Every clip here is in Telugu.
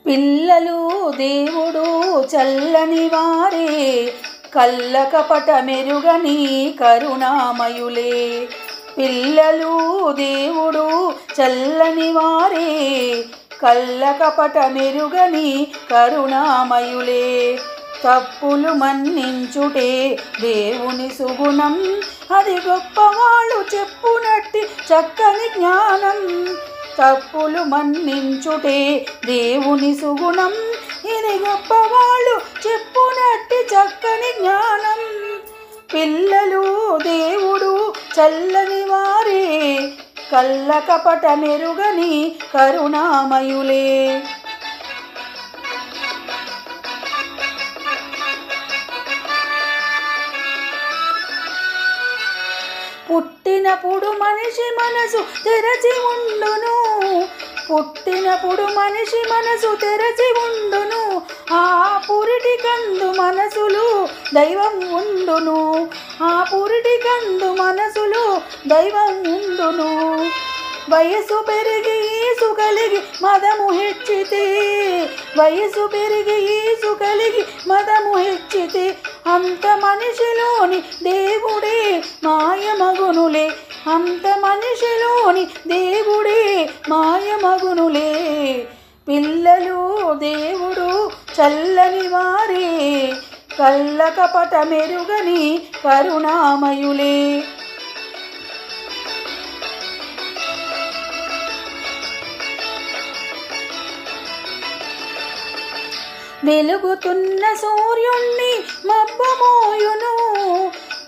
పిల్లలు దేవుడు చల్లని వారే, కళ్ళ కపట మెరుగని కరుణామయులే. పిల్లలు దేవుడు చల్లని వారే, కళ్ళ కపట మెరుగని కరుణామయులే. తప్పులు మన్నించుటే దేవుని సుగుణం, అది గొప్పవాళ్ళు చెప్పునట్టి చక్కని జ్ఞానం. తప్పులు మన్నించుటే దేవుని సుగుణం, ఇది గొప్పవాళ్ళు చెప్పునట్టి చక్కని జ్ఞానం. పిల్లలు దేవుడు చల్లని వారే, కళ్ళ కపట మెరుగని కరుణామయులే. పుట్టినప్పుడు మనిషి మనసు తెరచి ఉండును, పుట్టినప్పుడు మనిషి మనసు తెరచి ఉండును. ఆ పురిటి కందు మనసులు దైవం ఉండును, ఆ పురిటి కందు మనసులు దైవం ఉండును. వయసు పెరిగి ఈసు కలిగి మదము హెచ్చితే, వయసు పెరిగి ఈసు కలిగి మదము హెచ్చితే, అంత మనిషిలోని దేవుడే మాయమగునులే, అంత మనిషిలోని దేవుడే మాయమగునులే. పిల్లలు దేవుడు చల్లని వారే, కళ్ళ కపట మెరుగని కరుణామయులే. వెలుగుతున్న సూర్యుణ్ణి మబ్బు మోయును,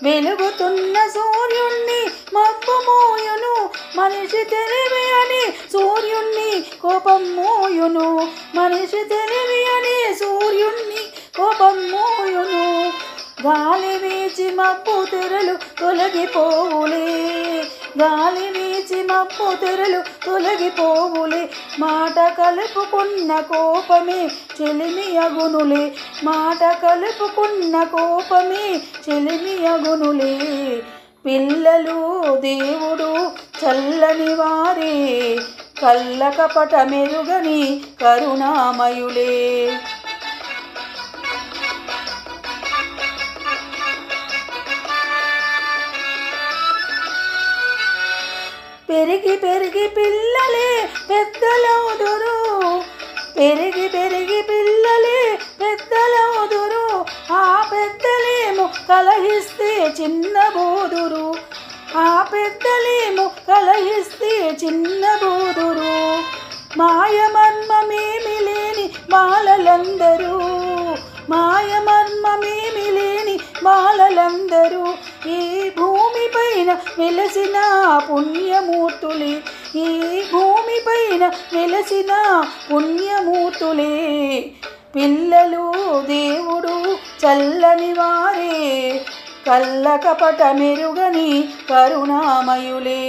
వెలుగుతున్న సూర్యుణ్ణి మబ్బు మోయును. మనిషి తెలివి అని సూర్యుణ్ణి కోపం మోయును, మనిషి తెలివి అని సూర్యుణ్ణి కోపం మోయును. గాలి వీచి మబ్బు తెరలు తొలగిపోవులే, గాలి వీచి మబ్బు తెరలు తొలగిపోవులే. మాట కలుపుకున్న కోపమే చెలిమి అగునులే, మాట కలుపుకున్న కోపమే చెలిమి అగునులే. పిల్లలు దేవుడు చల్లని వారే, కళ్ళ కపట మెరుగని కరుణామయులే. పెరిగి పెరిగి పిల్లలే పెద్దలవుదురు, పెరిగి పెరిగి పిల్లలే పెద్దలవుదురు. ఆ పెద్దలేమో కలహిస్తే చిన్నబోదురు, ఆ పెద్దలేమో కలహిస్తే చిన్నబోదురు. మాయమర్మమేమి లేని బాలలందరూ, మాయమర్మమేమి లేని బాలలందరూ ఈ భూమిపైన వెలసిన పుణ్యమూర్తులే, ఈ భూమిపైన వెలసిన పుణ్యమూర్తులే. పిల్లలు దేవుడు చల్లని వారే, కళ్ళ కపట మెరుగని కరుణామయులే.